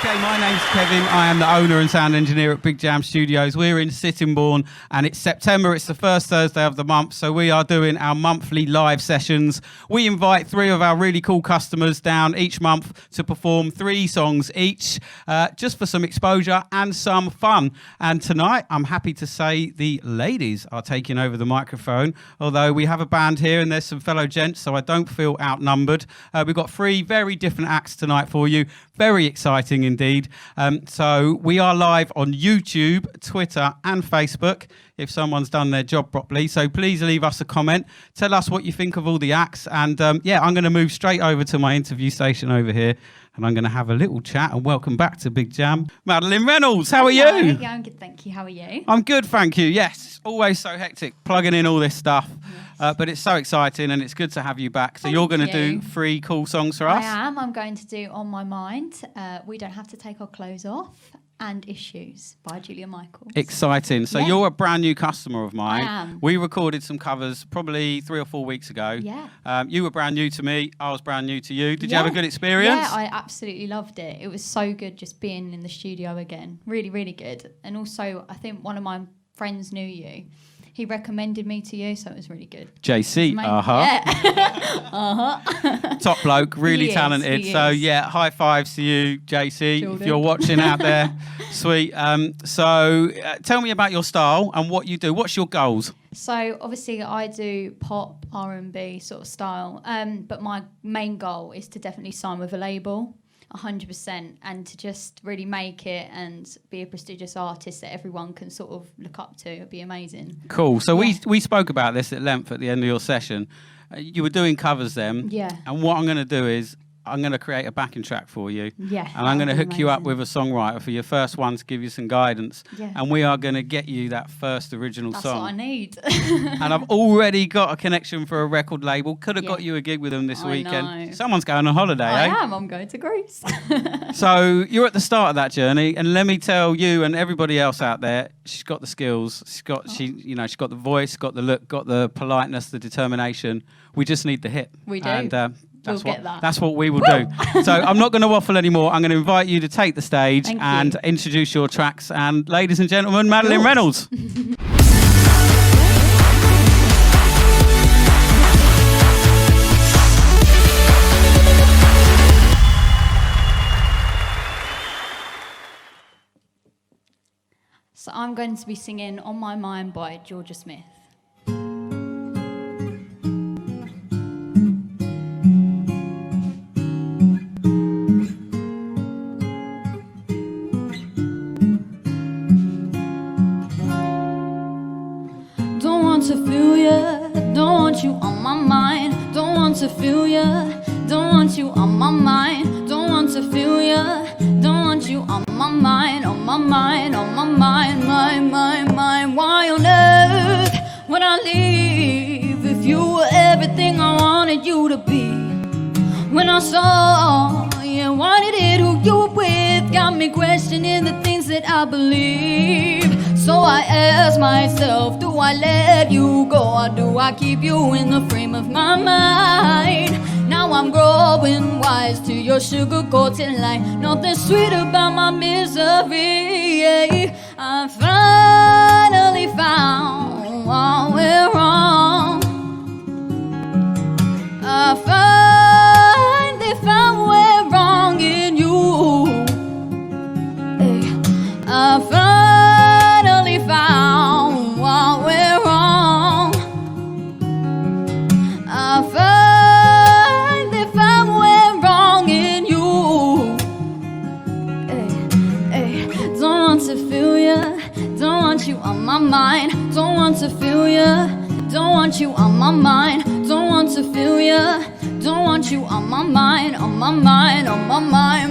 Okay, my name's Kevin. I am the owner and sound engineer at Big Jam Studios. We're in Sittingbourne and it's September. It's the first Thursday of the month, so we are doing our monthly live sessions. We invite 3 of our really cool customers down each month to perform 3 songs each, just for some exposure and some fun. And tonight, I'm happy to say the ladies are taking over the microphone, although we have a band here and there's some fellow gents, so I don't feel outnumbered. We've got 3 very different acts tonight for you. Very exciting indeed. So we are live on YouTube, Twitter and Facebook if someone's done their job properly. So please leave us a comment. Tell us what you think of all the acts. And yeah, I'm going to move straight over to my interview station over here and I'm going to have a little chat and welcome back to Big Jam. Madeline Reynolds, how are you? Yeah, I'm good, thank you. How are you? I'm good, thank you. Yes, always so hectic plugging in all this stuff. But it's so exciting and it's good to have you back. So you're going to do 3 cool songs for us? I am. I'm going to do On My Mind, We Don't Have to Take Our Clothes Off, and Issues by Julia Michaels. Exciting. So you're a brand new customer of mine. I am. We recorded some covers probably 3 or 4 weeks ago. Yeah. You were brand new to me. I was brand new to you. Did you have a good experience? Yeah, I absolutely loved it. It was so good just being in the studio again. Really, really good. And also, I think one of my friends knew you. He recommended me to you, so it was really good. JC, Yeah. Top bloke, really He talented. is. So yeah, high fives to you, JC, Jordan. if you're watching out there. Sweet. So tell me about your style and what you do. What's your goals? So obviously I do pop, R&B sort of style, but my main goal is to definitely sign with a label. 100%, and to just really make it and be a prestigious artist that everyone can sort of look up to. It'd be amazing. Cool. So we spoke about this at length at the end of your session. You were doing covers then. Yeah. And what I'm going to do is I'm going to create a backing track for you. Yeah. And I'm going to that'd hook be you up amazing. with a songwriter for your first one to give you some guidance. Yeah. And we are going to get you that first original That's song. what I need. And I've already got a connection for a record label. Could have Yeah. got you a gig with them this I weekend. know. Someone's going on holiday, I eh? am. I'm going to Greece. So you're at the start of that journey, and let me tell you and everybody else out there, she's got the skills. She's got she's got the voice, got the look, got the politeness, the determination. We just need the hit. We do. And We'll get that. That's what we will do. So I'm not going to waffle anymore. I'm going to invite you to take the stage Thank and you. introduce your tracks. And ladies and gentlemen, Madeline Reynolds. So I'm going to be singing On My Mind by Georgia Smith. Don't want to feel ya, don't want you on my mind. Don't want to feel ya, don't want you on my mind. Don't want to feel ya, don't want you on my mind, on my mind, on my mind, mind. Why on earth would I leave if you were everything I wanted you to be? When I saw you wanted it, who you were with, got me questioning the things that I believe. So I ask myself, do I let you go, or do I keep you in the frame of my mind? Now I'm growing wise to your sugar-coated lie. Nothing sweet about my misery. I finally found what went wrong. I finally found what's wrong in you. I finally found what went wrong. I finally found what's wrong in you. Don't want to feel ya, don't want you on my mind. Don't want to feel ya, don't want you on my mind. Don't want to feel ya, don't want you on my mind, on my mind, on my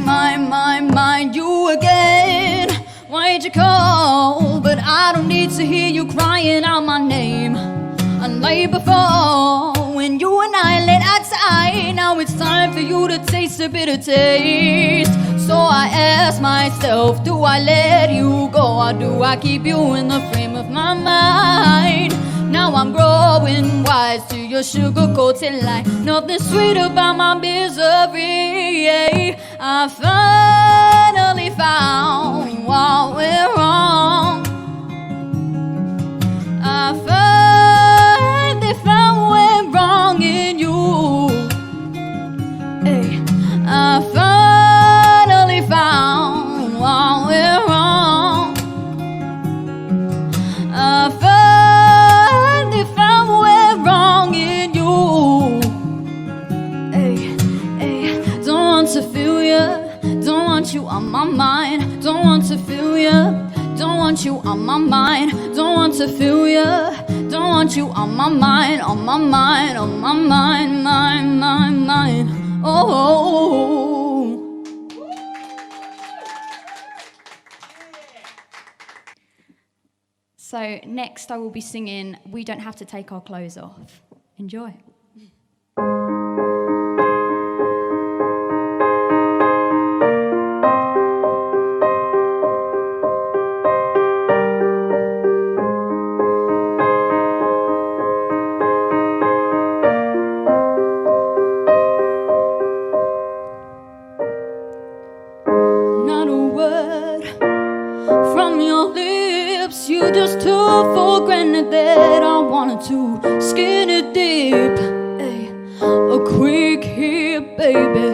mind. You again. Why'd you call? But I don't need to hear you crying out my name. Unlike before, when you and I laid outside, now it's time for you to taste a bitter taste. So I ask myself, do I let you go, or do I keep you in the frame of my mind? Now I'm growing wise to your sugar-coated lie. Nothing sweet about my misery. I finally finally found what went wrong. I finally found what went wrong in you. Hey, I finally found what went wrong. I finally found what went wrong in you. Hey, hey, don't want to feel ya. Don't want you on my mind. Don't want to feel ya. Don't want you on my mind. Don't want to feel ya. Don't want you on my mind. On my mind. On my mind. Mind. Mind. Mind. Oh. So next I will be singing We Don't Have to Take Our Clothes Off. Enjoy. Not a word from your lips. You just took for granted that I wanted to skin it deep. Ay, a quick hit, baby,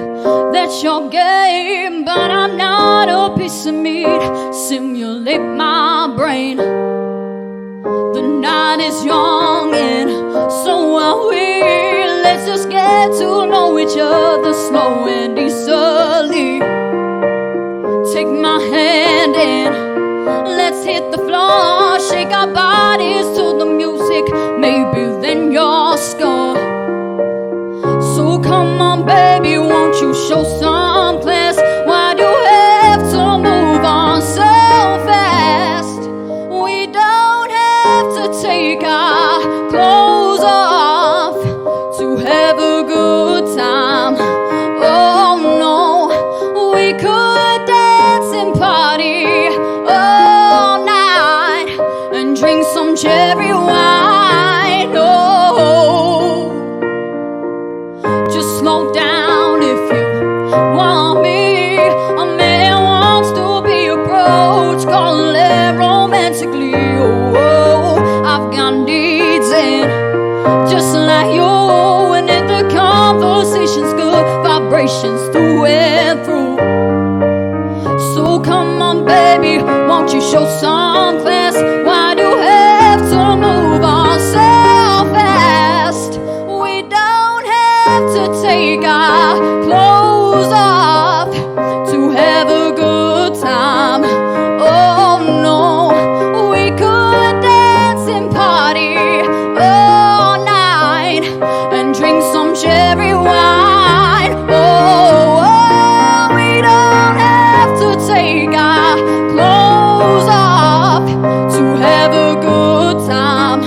that's your game. But I'm not a piece of meat. Simulate my brain. The night is young and so are we. Let's just get to know each other slow and easily. Take my hand and let's hit the floor. Shake our bodies to the music. Maybe then you'll score. So come on, baby, won't you show some class? Why do you have to move on so fast? We don't have to take our clothes off to have a good time. Oh no, we could dance and party all night and drink some cherry wine. Oh, just slow down if you want me. A man wants to be approached, call it romantically. Oh, I've got needs and just like you. And if the conversation's good, vibrations through and through. So come on, baby, won't you show some class? Why do you have to move on so fast? We don't have to take our clothes off to have a good time. Oh no, we could dance and party all night and drink some cherry wine. Oh, we don't have to take our clothes off to have a good time.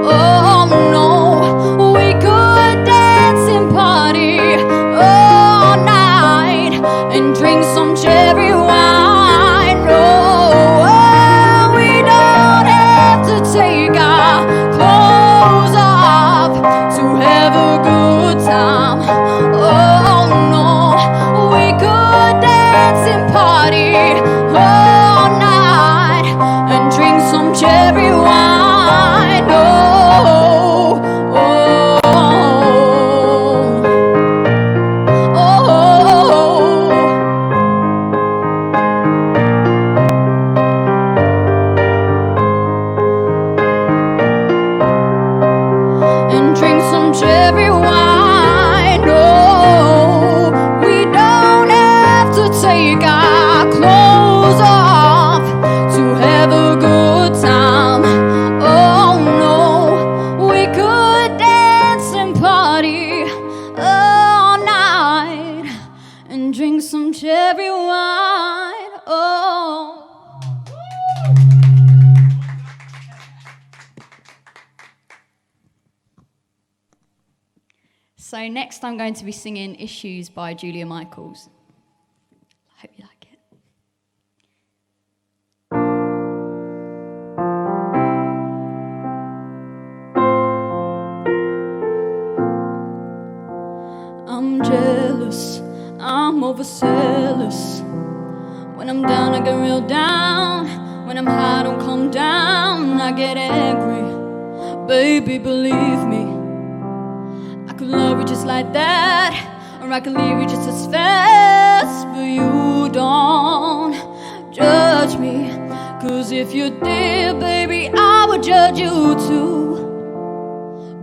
Oh no, we could dance and party all night and drink some cherry wine. Oh, we don't have to take our clothes off to have a good time. Oh no, we could dance and party all night and drink some cherry wine. Oh, oh, oh, oh. And drink some cherry wine. Oh, we don't have to take our clothes off to have a good time. Oh no, we could dance and party all night and drink some cherry wine. Oh. So next I'm going to be singing Issues by Julia Michaels. I hope you like it. I'm jealous, I'm overzealous. When I'm down, I get real down. When I'm high, I don't calm down. I get angry. Baby, believe me, I could love you just like that, or I could leave you just as fast. But you don't judge me, 'cause if you did, baby, I would judge you too.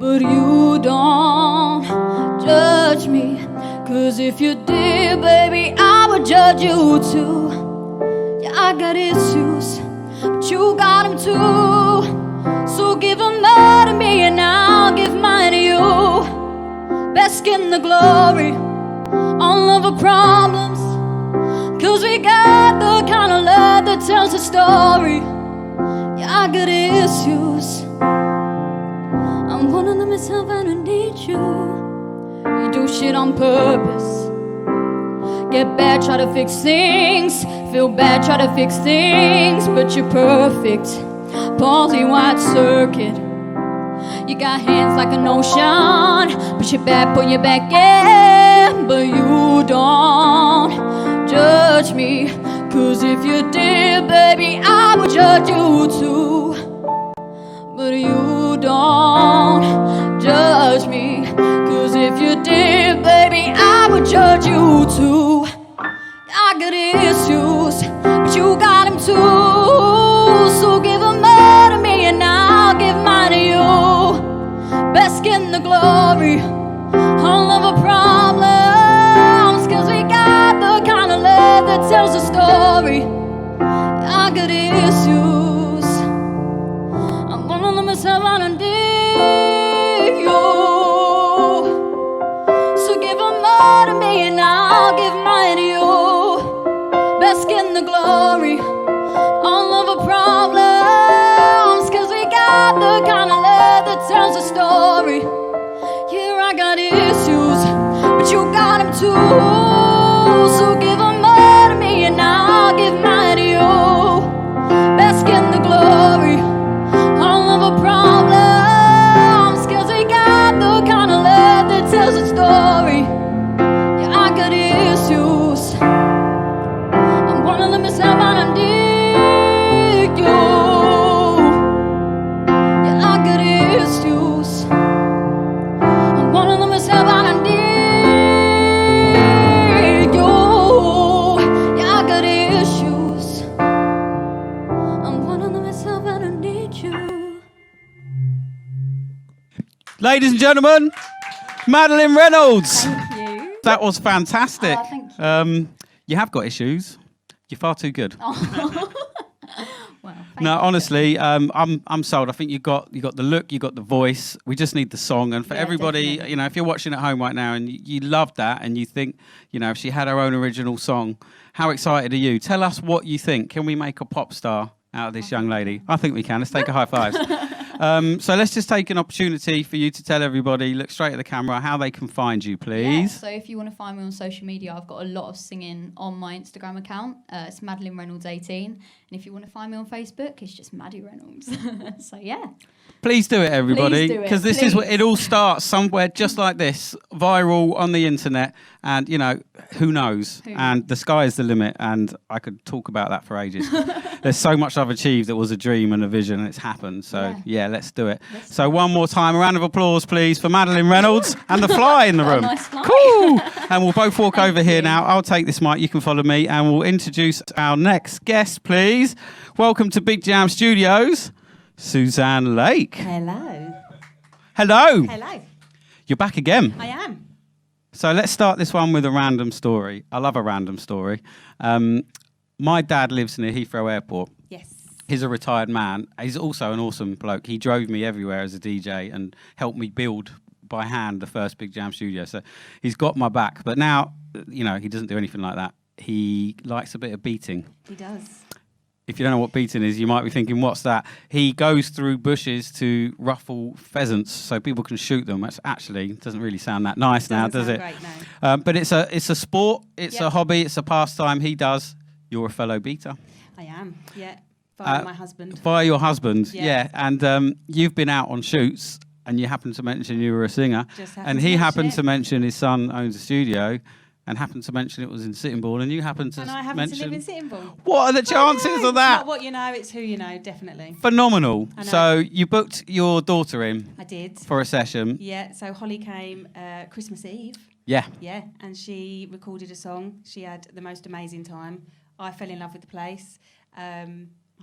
But you don't judge me, 'cause if you did, baby, I would judge you too. Yeah, I got issues, but you got them too. So give them all to me and I'll give mine to you. Bask in the glory, all of our problems, 'cause we got the kind of love that tells a story. Yeah, I got issues, I'm one of them myself and I need you. You do shit on purpose, get bad, try to fix things, feel bad, try to fix things, but you're perfect, palsy white circuit. You got hands like an ocean, push it back, pull you back in. But you don't judge me, 'cause if you did, baby, I would judge you too. But you don't judge me, 'cause if you did, baby, I would judge you too. I got issues, but you got them too. So give them all to me and I'll give mine to you. Bask in the glory, all of our problems, 'cause we got the kind of love that tells a story. I got issues, I'm one of them myself and I need you. So give them all to me and I'll give mine to you. Bask in the glory, all of our problems, 'cause we got the kind of love that tells a story. Yeah, I got issues, but you got them too. So give them all to me and I'll give mine to you. Bask in the glory, all of our problems, 'cause we got the kind of love that tells a story. Yeah, I got issues, I'm one of them myself and I need you. Yeah, I got issues, I'm one of them myself and I need you. Yeah, I got issues, I'm one of them myself and I need you. Ladies and gentlemen, Madeline Reynolds. Thank you. That was fantastic. Oh, thank you. You have got issues. You're far too good. Well, thank No, you. honestly, I'm sold. I think you got the look, you got the voice. We just need the song. And for Yeah, everybody, definitely. you know, if you're watching at home right now and you love that and you think, you know, if she had her own original song, how excited are you? Tell us what you think. Can we make a pop star out of this young lady? I think we can. Let's take a high five. So let's just take an opportunity for you to tell everybody, look straight at the camera, how they can find you, Yeah, please. so if you want to find me on social media, I've got a lot of singing on my Instagram account. It's Madeline Reynolds 18. And if you want to find me on Facebook, it's just Maddie Reynolds. So yeah. Please do it, everybody, Please do it, because this is where please. it all starts, somewhere just like this, viral on the internet, and you know, who knows? Who And the sky is the limit, and I could talk about that for ages. There's so much I've achieved that was a dream and a vision, and it's happened. So yeah, let's do it. Let's So one more time, a round of applause, please, for Madeline Reynolds and the fly in the Got a room. nice fly. Cool. And we'll both walk over here you. now. I'll take this mic. You can follow me, and we'll introduce our next guest, please. Welcome to Big Jam Studios, Suzanne Lake. Hello. Hello. Hello. You're back again. I am. So let's start this one with a random story. I love a random story. My dad lives near Heathrow Airport. Yes. He's a retired man. He's also an awesome bloke. He drove me everywhere as a DJ and helped me build by hand the first Big Jam studio. So he's got my back. But now, you know, he doesn't do anything like that. He likes a bit of beating. He does. If you don't know what beating is, you might be thinking, what's that? He goes through bushes to ruffle pheasants so people can shoot them. That's actually doesn't really sound that nice now, does Doesn't it? sound great, no. But it's a sport, it's a Yep. hobby, it's a pastime. He does. You're a fellow beater. I am. Yeah. By Uh, my husband. Via your husband, Yeah. yeah. And you've been out on shoots, and you happened to mention you were a singer, Just happened and to he mention happened it. to mention his son owns a studio, and happened to mention it was in Sittingbourne, and you happened to And I happen mention. to live in Sittingbourne. What are the chances It's of that? not what you know, it's who you know, definitely. Phenomenal. I know. So you booked your daughter in I did. for a session. Yeah, so Holly came Christmas Eve. Yeah. Yeah, and she recorded a song. She had the most amazing time. I fell in love with the place. I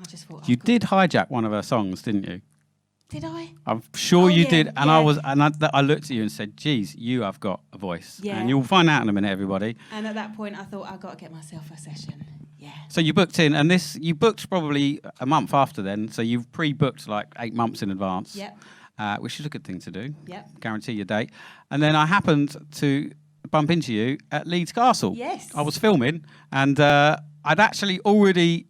just thought, You God, did hijack one of her songs, didn't you? Did I? I'm sure Oh, you yeah, did, and yeah. I looked at you and said, "Geez, you have got a voice," Yeah. and you'll find out in a minute, everybody. And at that point, I thought, I've got to get myself a session. Yeah. So you booked in, and you booked probably a month after then, so you've pre-booked like 8 months in advance. Yep. Which is a good thing to do. Yep. Guarantee your date. And then I happened to bump into you at Leeds Castle. Yes. I was filming, and I'd actually already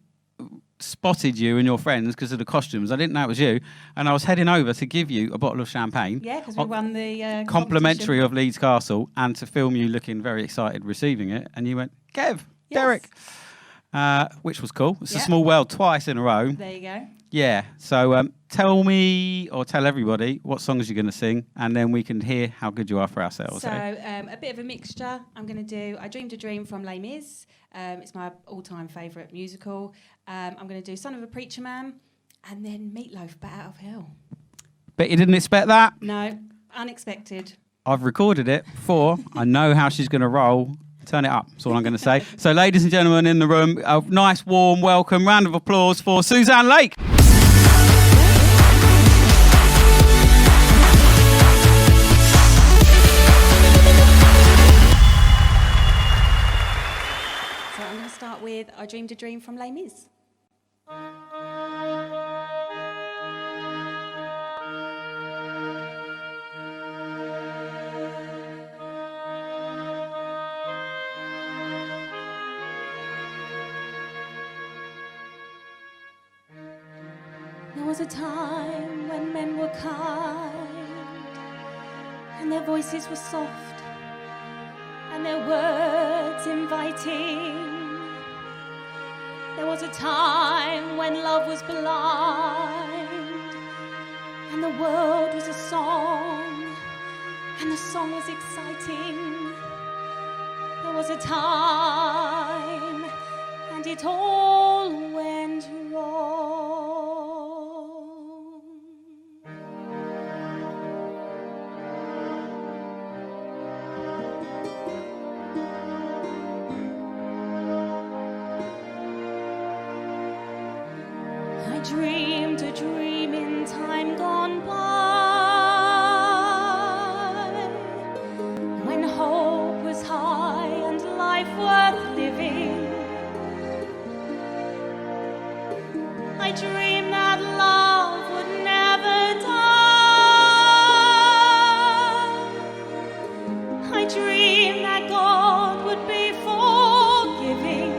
spotted you and your friends because of the costumes. I didn't know it was you, and I was heading over to give you a bottle of champagne. Yeah, because we won the Complimentary of Leeds Castle, and to film you looking very excited receiving it, and you went, Kev, Yes. Derek, which was cool. It's a Yeah. small world twice in a row. There you go. Yeah, so tell me or tell everybody what songs you're going to sing, and then we can hear how good you are for ourselves. So eh? a bit of a mixture. I'm going to do I Dreamed a Dream from Les Mis. It's my all-time favourite musical. I'm going to do Son of a Preacher Man, and then Meatloaf, Bat Out of Hell. Bet you didn't expect that. No, unexpected. I've recorded it before. I know how she's going to roll. Turn it up, that's all I'm going to say. So, ladies and gentlemen in the room, a nice, warm welcome, round of applause for Suzanne Lake. So I'm going to start with I Dreamed a Dream from Les Mis. There was a time when men were kind, and their voices were soft, and their words inviting. There was a time when love was blind, and the world was a song, and the song was exciting. There was a time, and it all went wrong. I dreamed a dream in time gone by, when hope was high and life worth living. I dreamed that love would never die. I dreamed that God would be forgiving.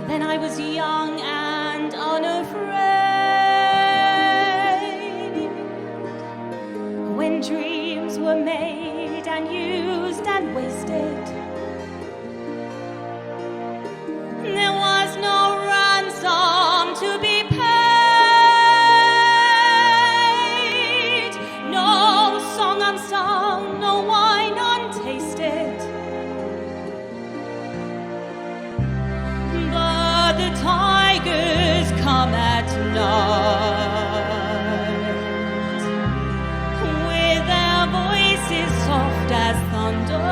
Then I was young and unafraid, when dreams were made and used and wasted. There was no ransom to be paid, no song unsung, no wine untasted. But the tigers come at night, with their voices soft as thunder,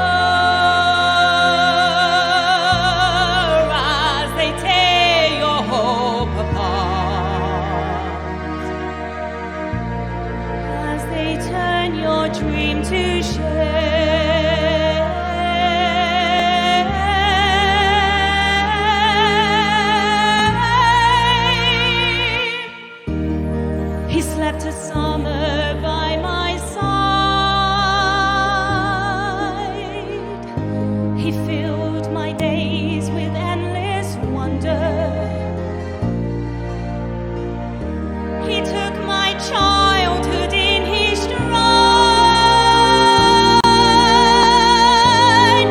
as they tear your hope apart, as they turn your dream to shame. He slept a summer by my side. He filled my days with endless wonder. He took my childhood in his stride,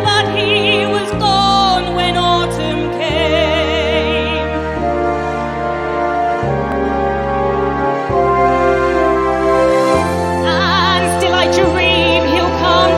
but he was gone when autumn came. And still I dream he'll come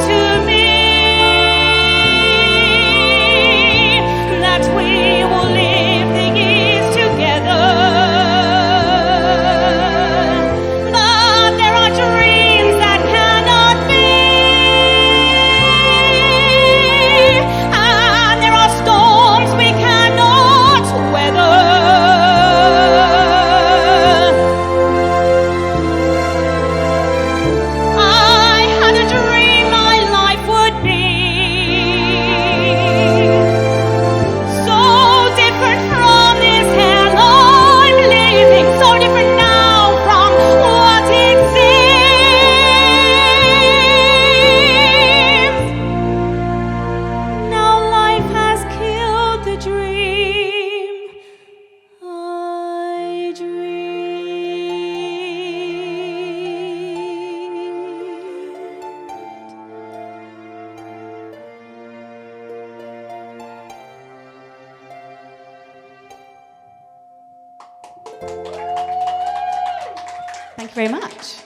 Thank you very much.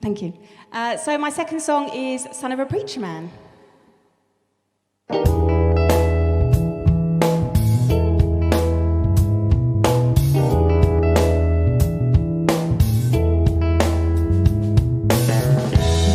Thank you. So my second song is Son of a Preacher Man.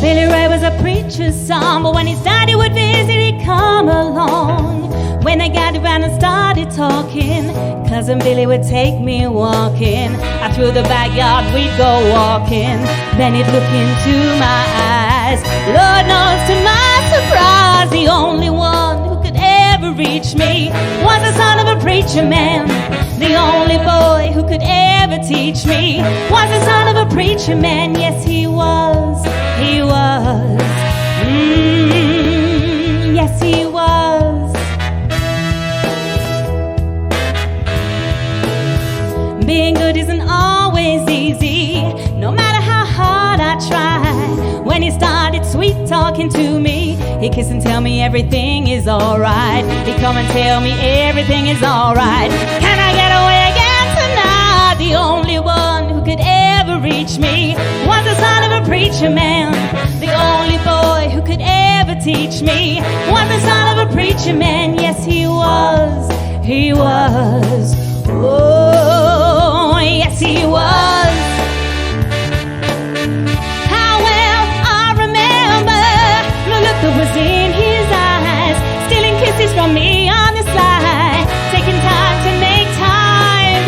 Billy Ray was a preacher's son, but when his daddy would visit, he'd come along. When they gathered around and started talking, Cousin Billy would take me walking. Out through the backyard we'd go walking. Then he'd look into my eyes. Lord knows, to my surprise, the only one who could ever reach me was the son of a preacher man. The only boy who could ever teach me was the son of a preacher man. Yes, he was. He was. Yes, he was. Being good isn't always easy, no matter how hard I try. When he started sweet talking to me, he'd kiss and tell me everything is alright. He'd come and tell me everything is alright. Can I get away again tonight? The only one who could ever reach me was the son of a preacher man. The only boy who could ever teach me was the son of a preacher man. Yes, he was. He was. Oh, yes, he was. How well I remember the look that was in his eyes, stealing kisses from me on the slide, taking time to make time,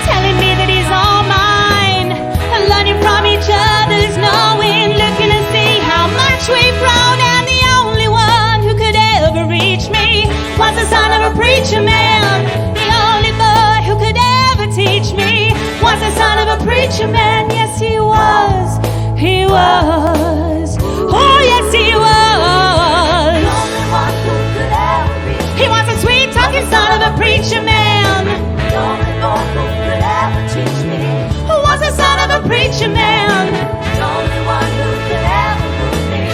telling me that he's all mine, and learning from each other's knowing, looking to see how much we've grown. And the only one who could ever reach me was the son of a preacher man. The only boy who could ever teach me was the son of a preacher man. Yes, he was. He was. Oh, yes, he was. The only one who could ever reach me. He was a sweet talking son of a preacher man. The only boy who could ever teach me was the son of a preacher man. The only one who could ever move me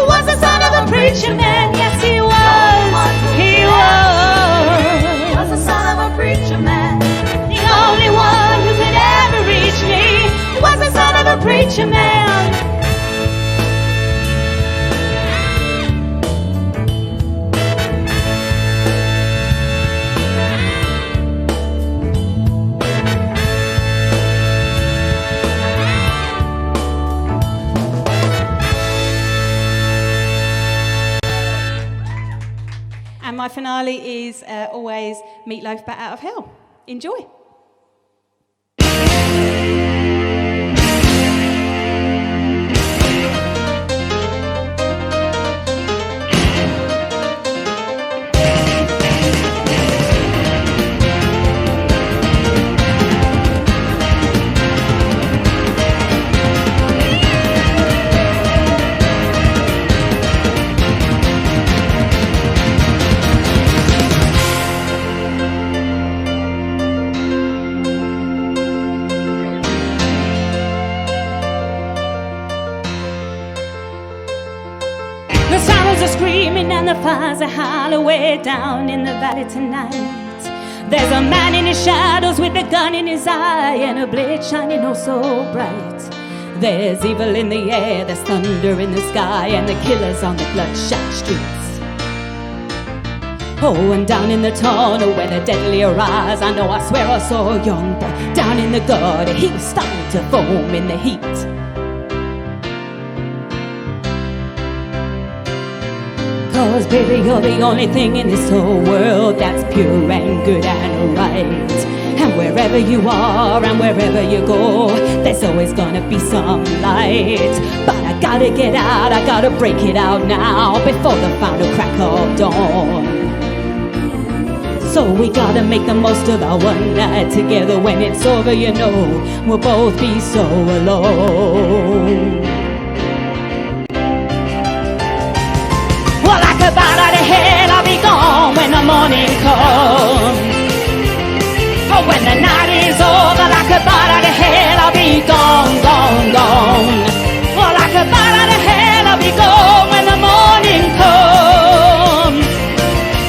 was the son of a preacher man. Yes, he was. He was the son of a preacher man. The only one who could ever reach me was the son of a preacher man. And my finale is always Meatloaf, Bat Out of Hell. Enjoy. The sirens are screaming and the fires are howling way down in the valley tonight. There's a man in his shadows with a gun in his eye and a blade shining oh so bright. There's evil in the air, there's thunder in the sky, and the killers on the bloodshot streets. Oh, and down in the tunnel where the deadly arise, I know, I swear I saw a young boy down in the gutter. He was starting to foam in the heat. Cause baby, you're the only thing in this whole world that's pure and good and right. And wherever you are and wherever you go, there's always gonna be some light. But I gotta get out, I gotta break it out now, before the final crack of dawn. So we gotta make the most of our one night together. When it's over, you know, we'll both be so alone. Well, like a bat out of hell, I'll be gone when the morning comes. Oh, when the night is over, like a bat out of hell, I'll be gone, gone, gone. Well, like a bat out of hell, I'll be gone when the morning comes.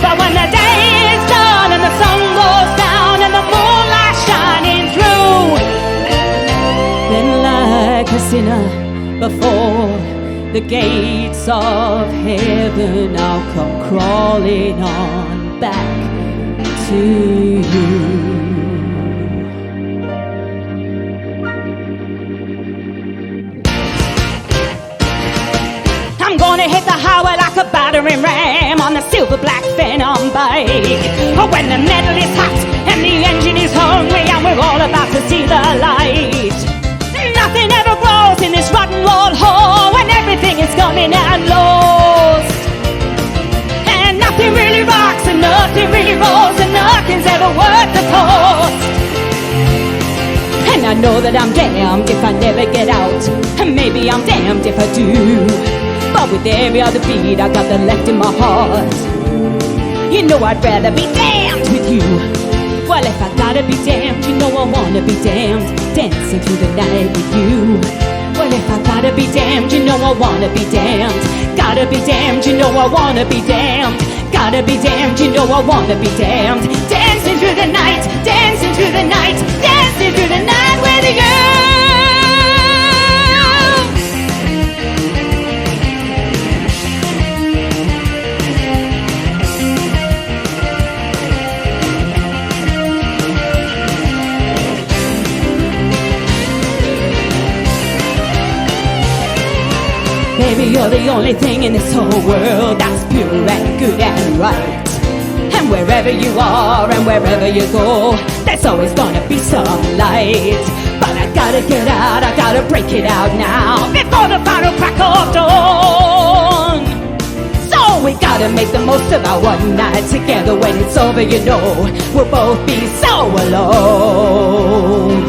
But when the day is done and the sun goes down and the moonlight shines, sinner before the gates of heaven. I'll come crawling on back to you. I'm gonna hit the highway like a battering ram on the silver black Phantom bike. When the metal is hot and the engine is hungry and we're all about to see the light. Nothing ever grows in this rotten wall hole when everything is coming and lost. And nothing really rocks and nothing really rolls and nothing's ever worth the cost. And I know that I'm damned if I never get out, and maybe I'm damned if I do. But with every other beat I got the left in my heart. You know I'd rather be damned with you. Well, if I gotta be damned, you know I wanna be damned, dancing through the night with you. Well, if I gotta be damned, you know I wanna be damned. Gotta be damned, you know I wanna be damned. Gotta be damned, you know I wanna be damned. Dancing through the night, dancing through the night, dancing through the night with you. Baby, you're the only thing in this whole world that's pure and good and right. And wherever you are and wherever you go, there's always gonna be some light. But I gotta get out, I gotta break it out now, before the final crack of dawn. So we gotta make the most of our one night together. When it's over, you know, we'll both be so alone.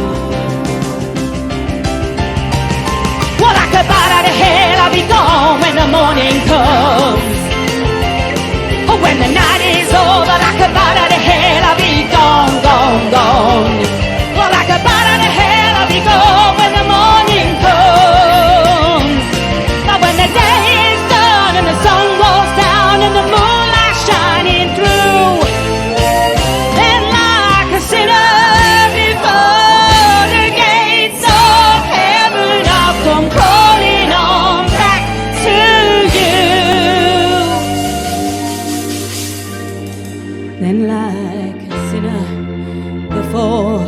Well, I could bite out of hell, I'll be gone when the morning comes. When the night is over, I could bite out of hell, I'll be gone, gone, gone. Well, I could bite out of hell, I'll be gone when the morning comes. But when the day is done and the sun goes down and the moonlight shining through, then like a sinner before the gates of heaven, I'll come crawling on back to you. Then like a sinner before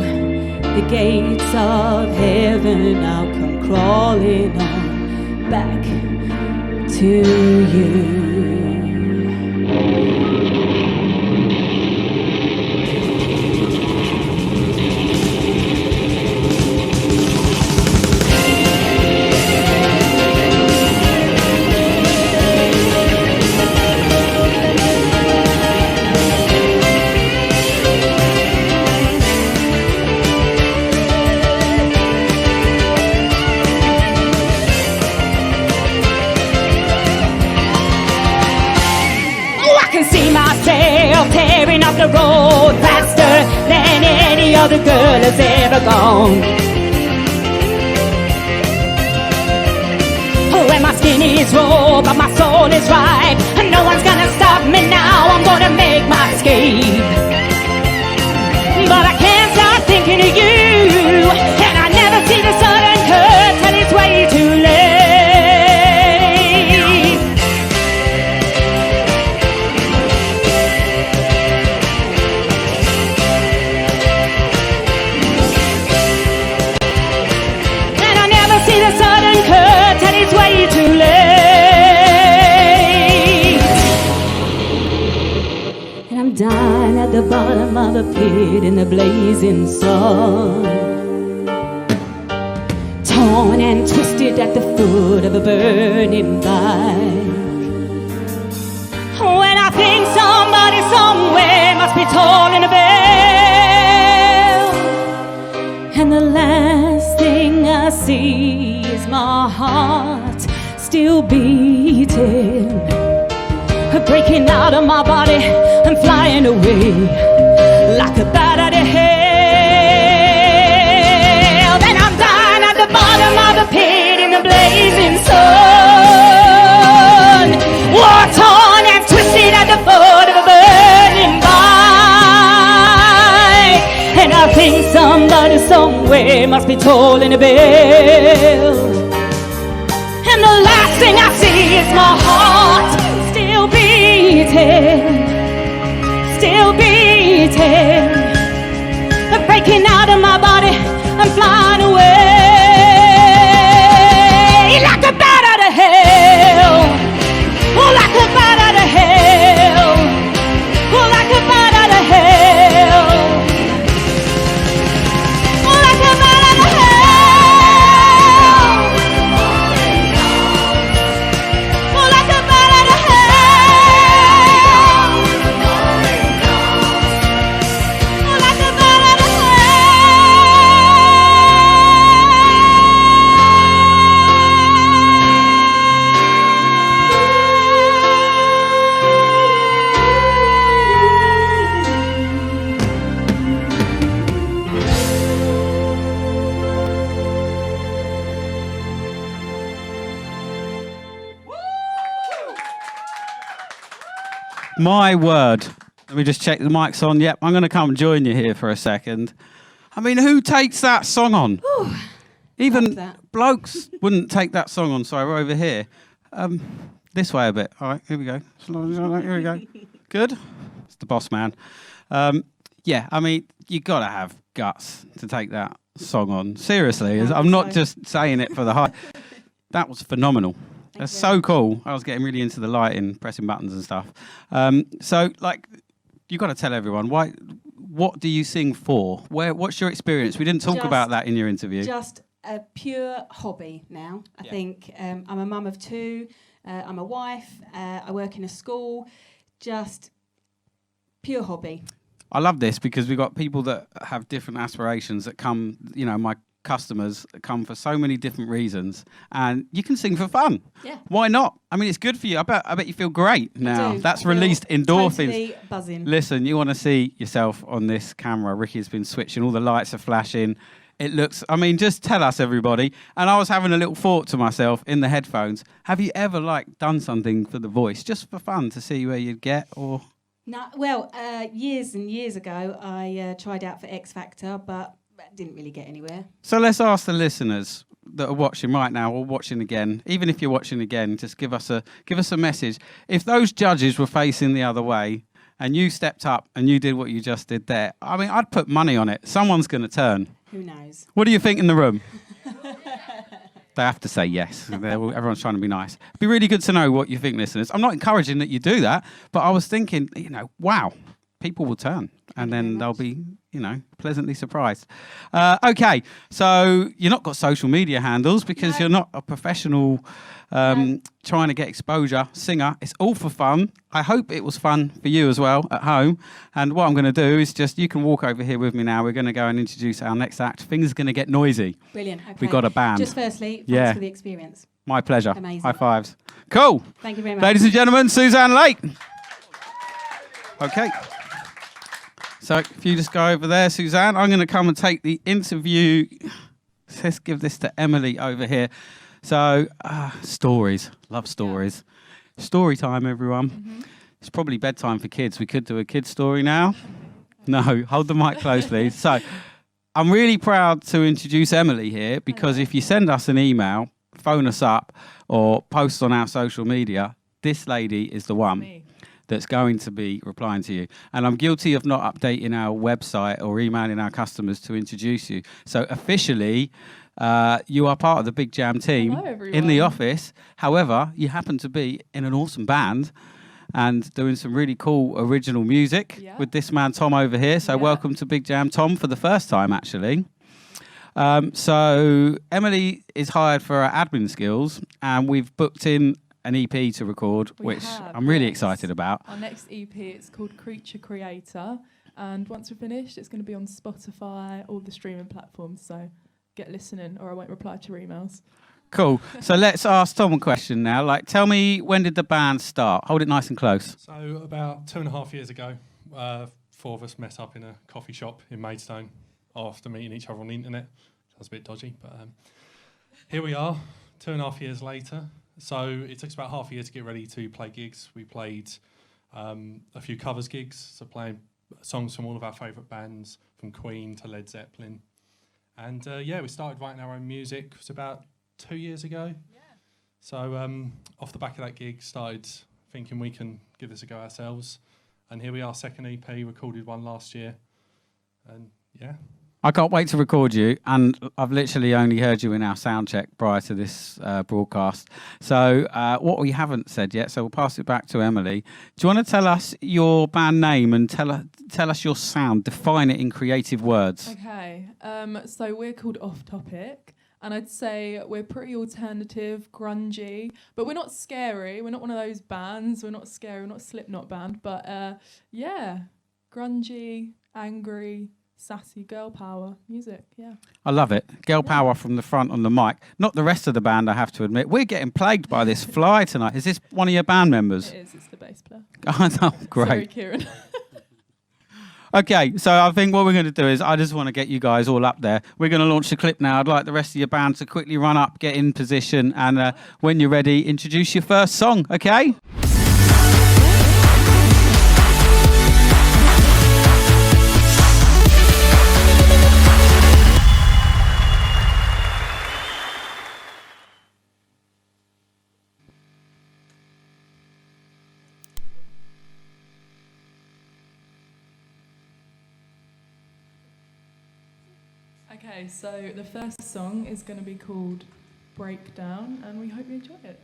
the gates of heaven, I'll come crawling on back to you. Tearing up the road faster than any other girl has ever gone. When my skin is raw but my soul is right, and no one's gonna stop me now, I'm gonna make my escape. But I can't stop thinking of you, and I never see the sudden curve till it's way too late. Way too late. And I'm dying at the bottom of the pit in the blazing sun, torn and twisted at the foot of a burning bike. When I think somebody somewhere must be tolling a bell, and the last thing I see is my heart still beating, breaking out of my body and flying away like a bat out of hell. Then I'm dying at the bottom of the pit in the blazing sun, war torn and twisted at the foot of a burning bike. And I think somebody somewhere must be tolling a bell. And the last thing I see is my heart still beating, still beating, breaking out of my body and flying away like a bat out of hell. Oh, like a bat out of hell. Oh, like a bat out of hell. Oh, like a bat out of hell. Oh, like a bat out of hell. Oh, like a bat out of My word. Let me just check the mic's on. Yep, I'm going to come and join you here for a second. I mean, who takes that song on? Even Love that. blokes wouldn't take that song on. Sorry, we're over here. This way a bit. All right, here we go. Here we go. Good. It's the boss man. Yeah, I mean, you got to have guts to take that song on. Seriously, I'm not just saying it for the hype. That was phenomenal. That's so cool. I was getting really into the lighting, pressing buttons and stuff. So, like, you got to tell everyone why. What do you sing for? What's your experience? We didn't talk Just- about that in your interview. Just a pure hobby now. I think I'm a mum of two. I'm a wife. I work in a school. Just pure hobby. I love this because we've got people that have different aspirations that come, you know, my customers that come for so many different reasons, and you can sing for fun. Yeah. Why not? I mean, it's good for you. I bet you feel great now. do. That's I feel released endorphins. Totally buzzing. Listen, you want to see yourself on this camera. Ricky's been switching, all the lights are flashing. It looks, I mean, just tell us, everybody. And I was having a little thought to myself in the headphones. Have you ever, like, done something for the voice just for fun to see where you'd get, or? No, well, years and years ago, I tried out for X Factor, but didn't really get anywhere. So let's ask the listeners that are watching right now or watching again, even if you're watching again, just give us a message. If those judges were facing the other way and you stepped up and you did what you just did there, I mean, I'd put money on it. Someone's going to turn. Who knows? What do you think in the room? They have to say yes. Everyone's trying to be nice. It'd be really good to know what you think, listeners. I'm not encouraging that you do that, but I was thinking, you know, wow, people will turn and then they'll be, you know, pleasantly surprised. Okay, so you've not got social media handles because you're not a professional trying to get exposure singer. It's all for fun. I hope it was fun for you as well at home. And what I'm going to do is just, you can walk over here with me now. We're going to go and introduce our next act. Things are going to get noisy. Brilliant. Okay. We got a band. Just firstly, thanks Yeah. for the experience. My pleasure. Amazing. High fives. Cool. Thank you very much. Ladies and gentlemen, Suzanne Lake. Okay. So if you just go over there, Suzanne, I'm going to come and take the interview. Let's give this to Emily over here. So, stories. Love stories. Story time, everyone. It's probably bedtime for kids. We could do a kid's story now. No, hold the mic close, please. So, I'm really proud to introduce Emily here because if you send us an email, phone us up, or post on our social media, this lady is the one that's going to be replying to you. And I'm guilty of not updating our website or emailing our customers to introduce you. So officially, you are part of the Big Jam team in the office. However, you happen to be in an awesome band and doing some really cool original music with this man, Tom, over here. So welcome to Big Jam, Tom, for the first time, actually. So Emily is hired for our admin skills, and we've booked in an EP to record, which I'm really excited about. Our next EP, it's called Creature Creator, and once we're finished, it's going to be on Spotify, all the streaming platforms, so get listening or I won't reply to your emails. Cool. So let's ask Tom a question now. Like, tell me, when did the band start? Hold it nice and close. So about 2.5 years ago, four of us met up in a coffee shop in Maidstone after meeting each other on the internet. Sounds a bit dodgy, but here we are, 2.5 years later. So it took us about half a year to get ready to play gigs. We played a few covers gigs, so playing songs from all of our favourite bands, from Queen to Led Zeppelin. And we started writing our own music. It was about 2 years ago. So off the back of that gig, started thinking we can give this a go ourselves. And here we are, second EP, recorded one last year. And yeah. I can't wait to record you, and I've literally only heard you in our sound check prior to this broadcast. So what we haven't said yet, so we'll pass it back to Emily. Do you want to tell us your band name and tell us your sound, define it in creative words? Okay, so we're called Off Topic, and I'd say we're pretty alternative, grungy, but we're not scary. We're not one of those bands. We're not scary. We're not a Slipknot band, but yeah, grungy, angry, sassy, girl power music. Yeah, I love it. Girl power from the front on the mic. Not the rest of the band, I have to admit. We're getting plagued by this fly tonight. Is this one of your band members? it is. It's the bass player. Oh, great. Sorry, Kieran. Okay, so I think what we're going to do is I just want to get you guys all up there. We're going to launch the clip now. I'd like the rest of your band to quickly run up, get in position, and when you're ready, introduce your first song, okay? Okay, so the first song is going to be called Breakdown, and we hope you enjoy it.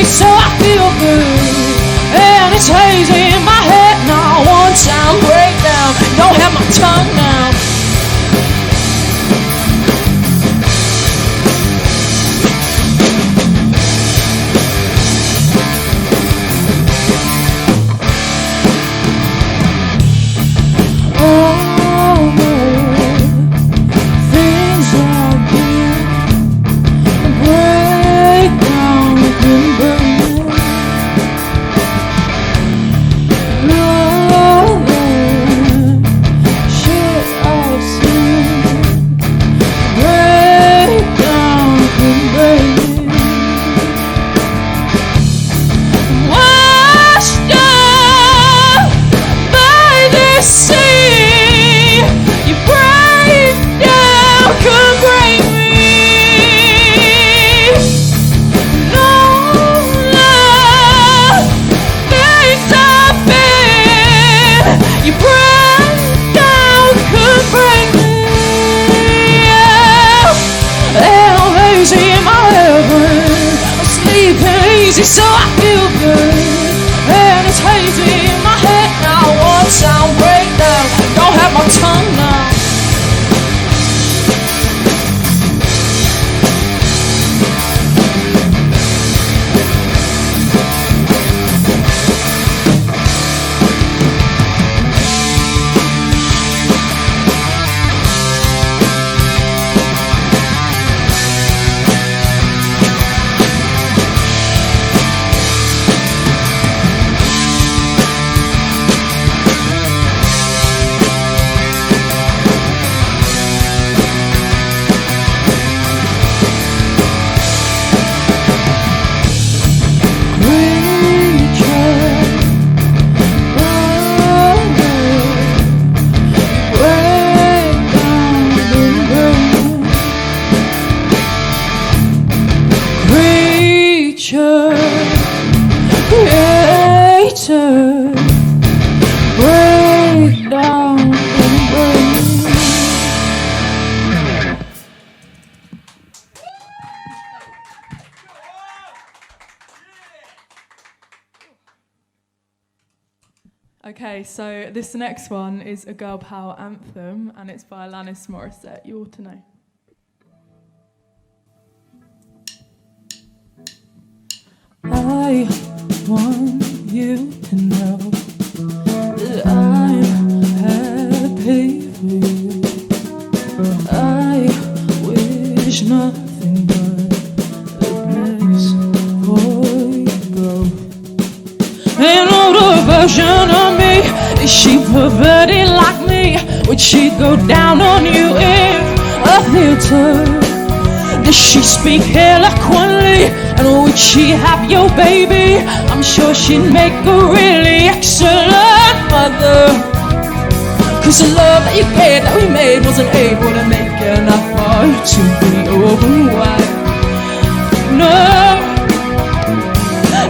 So I feel good, and it's hazy in my head now. One sound breakdown, don't have my tongue now. Oh no, things are good. Breakdown can burn. So I feel good, and it's hazy in my head now. One sound breakdown, don't have my tongue now. Okay, so this next one is a girl power anthem, and it's by Alanis Morissette. You ought to know. I want you to know that I'm happy for you. I wish nothing but the best for you both. An older version of me, is she perverted like me? Would she go down on you in a theater? Does she speak eloquently? And would she have your baby? I'm sure she'd make a really excellent mother. Cause the love that you gave, that we made, wasn't able to make enough for you to be your wife. No.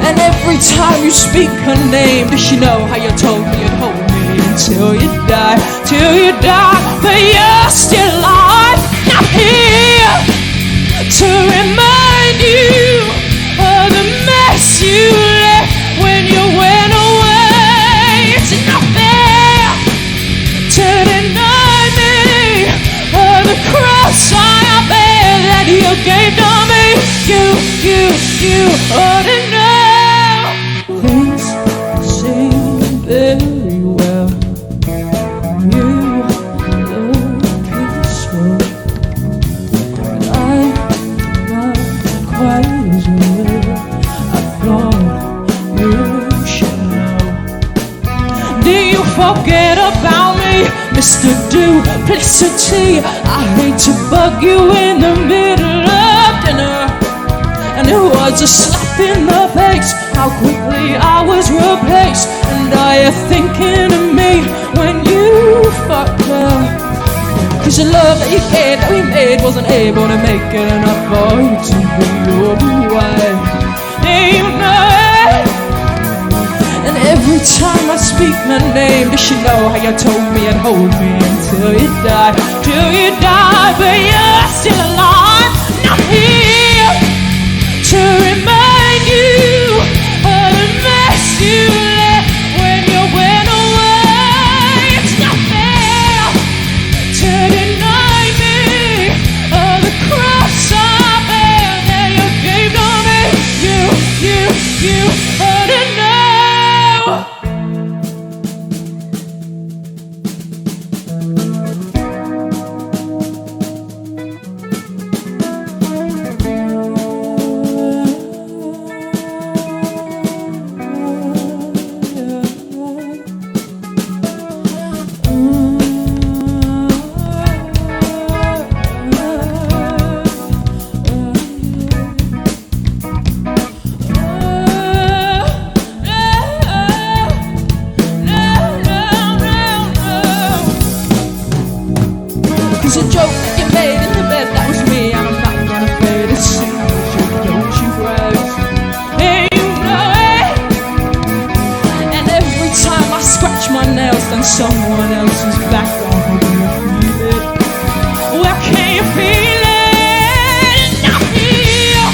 And every time you speak her name, does she know how you told me you'd hold me until you die? Till you die, but you're still alive. Now here to remind you of the mess you left when you went away. It's not fair to deny me of the cross I bear that you gave to me. You ought to know. Things seem very well. You look peaceful, but I'm not quite as well. I thought you should know. Do you forget about me, Mr. Duplicity? I hate to bug you in the middle of dinner. And it was a slap in the face, how quickly I was replaced. And are you thinking of me when you fucked her? Cause the love that you gave, that we made, wasn't able to make it enough for you to be your wife. And you know it. And every time I speak my name, does she know how you told me and hold me until you die? Till you die, but you're still alive. Not here to remind you of the mess you left when you went away. It's not fair to deny me of the cross I bear that you gave to me. You ought to know. It's a joke that you made in the bed, that was me, and I'm not gonna fade a single joke, don't you rise. Hey, you know it. And every time I scratch my nails, then someone else's back on me, you feel it. Well, can you feel it? Not here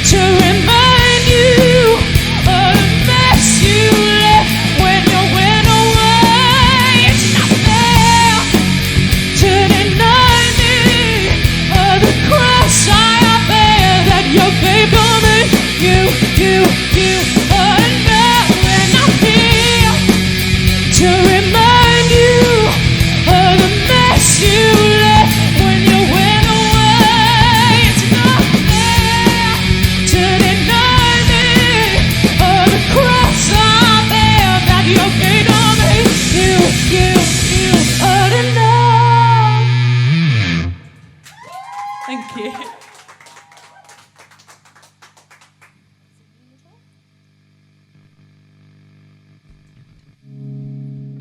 to remind you of the mess you left when you went away. It's not fair to deny me of the cross I bear that you gave to me. You ought to know. And I'm here to remind you of the mess you left when you went away. It's not fair to deny me of the cross I bear that you gave to me. You ought to know. Thank you.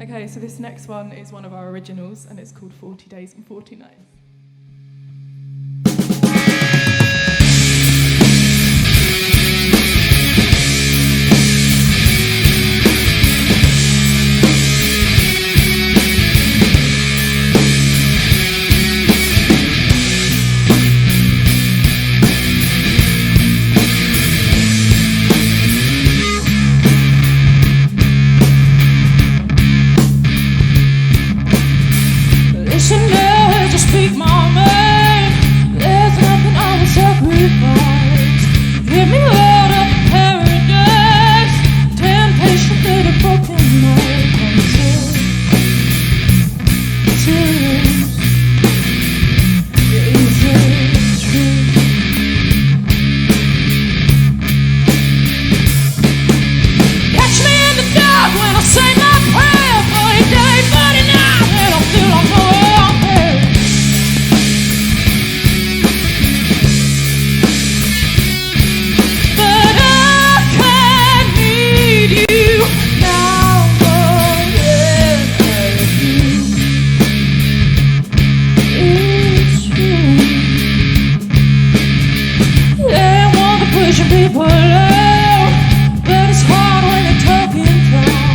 Okay, so this next one is one of our originals, and it's called 40 Days and 40 Nights. to know, just speak my mind. There's nothing I will sacrifice. Give me out of paradise. Temptation to the broken heart. Is it true? Catch me in the dark when I say my prayer. 40 days, 40 nights, and I feel like nowhere I'm there. But I can't need you now more than ever. It's true. They want to push people out, but it's hard when you're talking down.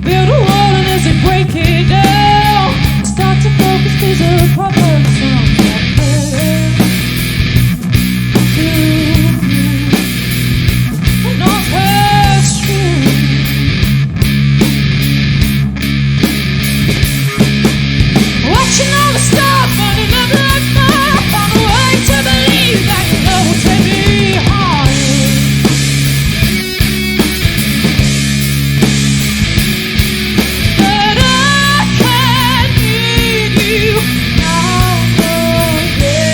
Build a wall and as they break it down, start to focus 'cause the problem sounds like better to you. And all that's true. Watching all the stars burning up like fire, found a way to believe that love will take me higher. But I can't need you now more than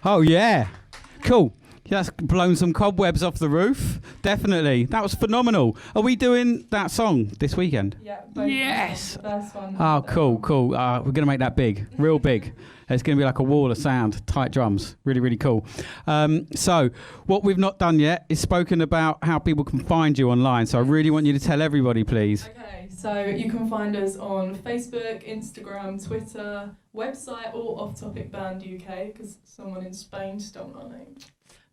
Oh yeah, cool. That's blown some cobwebs off the roof. Definitely, that was phenomenal. Are we doing that song this weekend? Yeah, both Yes. the first one. Oh, cool, cool. We're gonna make that big, real big. It's gonna be like a wall of sound, tight drums. Really, really cool. So, what we've not done yet is spoken about how people can find you online. So, I really want you to tell everybody, please. Okay, so you can find us on Facebook, Instagram, Twitter, website, or Off Topic Band UK, because someone in Spain stole our name.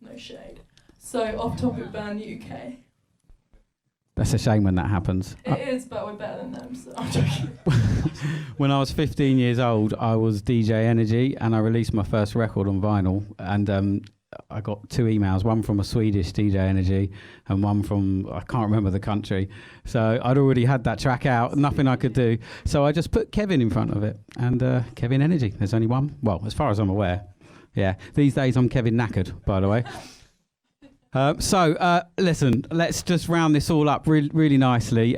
No shade. So Off Topic Band UK. That's a shame when that happens. It is, but we're better than them, so I'm joking. When I was 15 years old, I was DJ Energy, and I released my first record on vinyl. And I got 2 emails, one from a Swedish DJ Energy and one from, I can't remember the country. So I'd already had that track out, nothing I could do. So I just put Kevin in front of it, and Kevin Energy. There's only one. Well, as far as I'm aware. Yeah. These days I'm Kevin Knackered, by the way. Listen, let's just round this all up really nicely.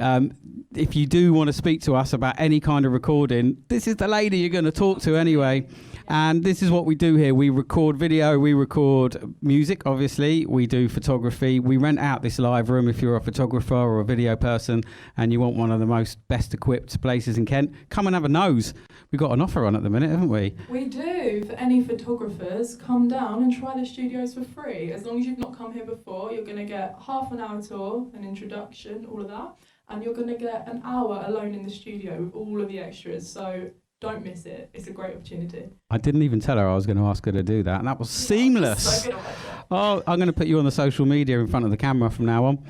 If you do want to speak to us about any kind of recording, this is the lady you're going to talk to anyway. And this is what we do here. We record video, we record music, obviously. We do photography. We rent out this live room if you're a photographer or a video person and you want one of the most best equipped places in Kent. Come and have a nose. We've got an offer on at the minute, haven't we? We do. For any photographers, come down and try the studios for free. As long as you've not come here before, you're going to get half an hour tour, an introduction, all of that. And you're going to get an hour alone in the studio with all of the extras. So don't miss it. It's a great opportunity. I didn't even tell her I was going to ask her to do that, and that was seamless. So good at that. Oh, I'm going to put you on the social media in front of the camera from now on.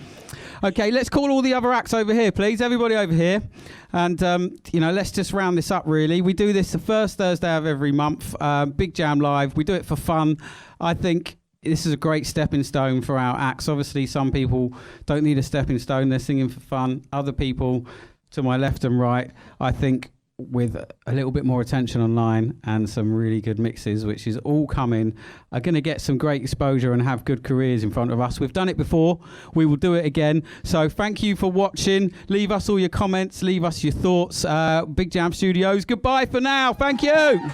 Okay, let's call all the other acts over here, please. Everybody over here. And, let's just round this up, really. We do this the first Thursday of every month, Big Jam Live. We do it for fun. I think this is a great stepping stone for our acts. Obviously, some people don't need a stepping stone. They're singing for fun. Other people, to my left and right, I think with a little bit more attention online and some really good mixes, which is all coming, are going to get some great exposure and have good careers in front of us. We've done it before. We will do it again. So thank you for watching. Leave us all your comments. Leave us your thoughts. Big Jam Studios, goodbye for now. Thank you.